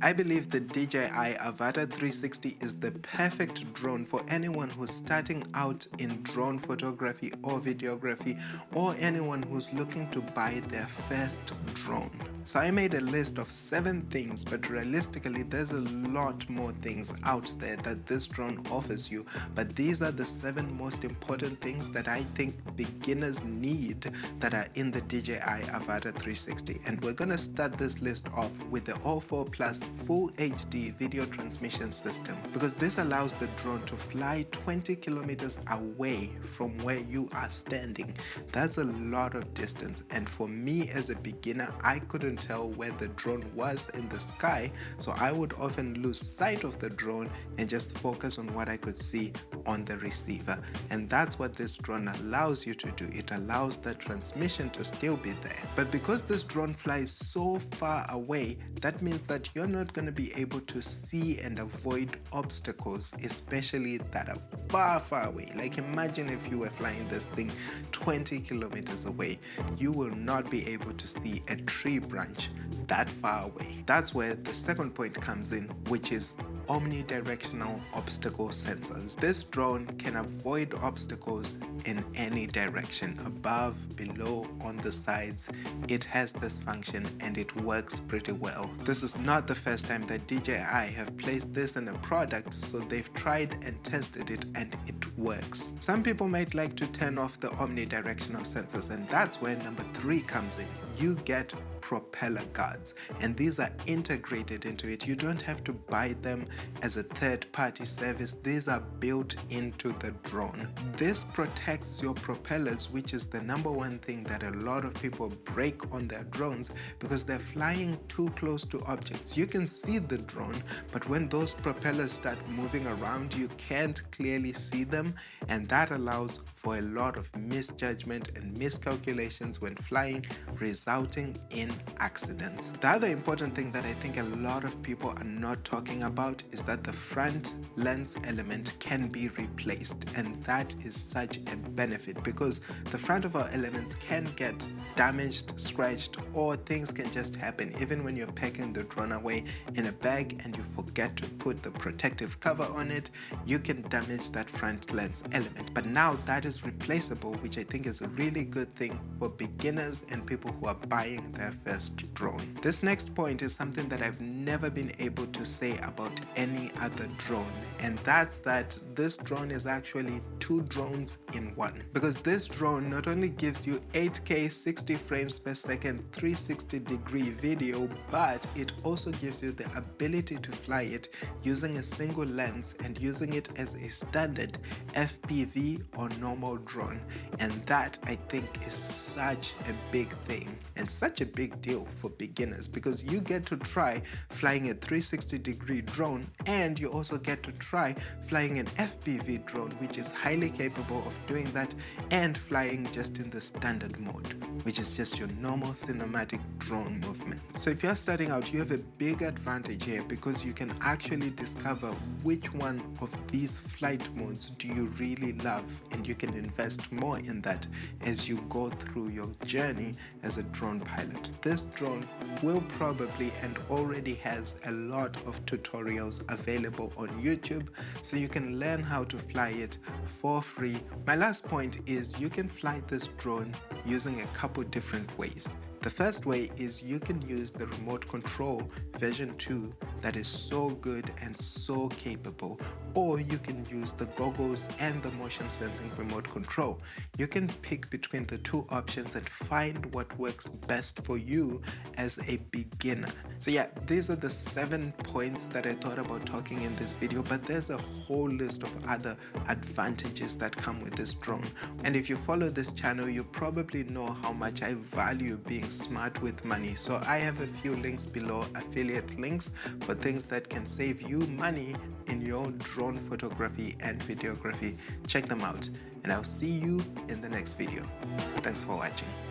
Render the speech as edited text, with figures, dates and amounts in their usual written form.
I believe the DJI Avata 360 is the perfect drone for anyone who's starting out in drone photography or videography, or anyone who's looking to buy their first drone. So I made a list of 7 things, but realistically there's a lot more things out there that this drone offers you, but these are the 7 most important things that I think beginners need that are in the DJI Avata 360. And we're gonna start this list off with the O4 Plus Full HD video transmission system, because this allows the drone to fly 20 kilometers away from where you are standing. That's a lot of distance, and for me as a beginner, I couldn't tell where the drone was in the sky, so I would often lose sight of the drone and just focus on what I could see on the receiver. And that's what this drone allows you to do. It allows the transmission to still be there. But because this drone flies so far away, that means that you're not going to be able to see and avoid obstacles, especially that are far away. Like, imagine if you were flying this thing 20 kilometers away, you will not be able to see a tree branch that far away. That's where the second point comes in, which is omnidirectional obstacle sensors. This drone can avoid obstacles in any direction, above, below, on the sides. It has this function and it works pretty well. This is not the first time that DJI have placed this in a product, so they've tried and tested it and it works. Some people might like to turn off the omnidirectional sensors, and that's where number 3 comes in. You get propeller guards, and these are integrated into it. You don't have to buy them as a third-party service. These are built into the drone. This protects your propellers, which is the number one thing that a lot of people break on their drones, because they're flying too close to objects. You can see the drone, but when those propellers start moving around, you can't clearly see them, and that allows for a lot of misjudgment and miscalculations when flying, resulting in accidents. The other important thing that I think a lot of people are not talking about is that the front lens element can be replaced, and that is such a benefit, because the front of our elements can get damaged, scratched, or things can just happen even when you're packing the drone away in a bag and you forget to put the protective cover on it. You can damage that front lens element, but now that is replaceable, which I think is a really good thing for beginners and people who are buying their first drone. This next point is something that I've never been able to say about any other drone, and that's that this drone is actually 2 drones in one, because this drone not only gives you 8K 60 frames per second 360-degree video, but it also gives you the ability to fly it using a single lens and using it as a standard FPV or normal drone. And that, I think, is such a big thing and such a big deal for beginners, because you get to try flying a 360-degree drone, and you also get to try flying an FPV drone, which is highly capable of doing that, and flying just in the standard mode, which is just your normal cinematic drone movement. So if you're starting out, you have a big advantage here, because you can actually discover which one of these flight modes do you really love, and you can invest more in that as you go through your journey as a drone pilot. This drone will probably and already has a lot of tutorials available on YouTube, so you can learn how to fly it for free. My last point is you can fly this drone using a couple different ways. The first way is you can use the remote control version 2 that is so good and so capable, or you can use the goggles and the motion sensing remote control. You can pick between the 2 options and find what works best for you as a beginner. So yeah, these are the 7 points that I thought about talking in this video, but there's a whole list of other advantages that come with this drone. And if you follow this channel, you probably know how much I value being smart with money. So I have a few links below, affiliate links for things that can save you money in your drone photography and videography. Check them out, and I'll see you in the next video. Thanks for watching.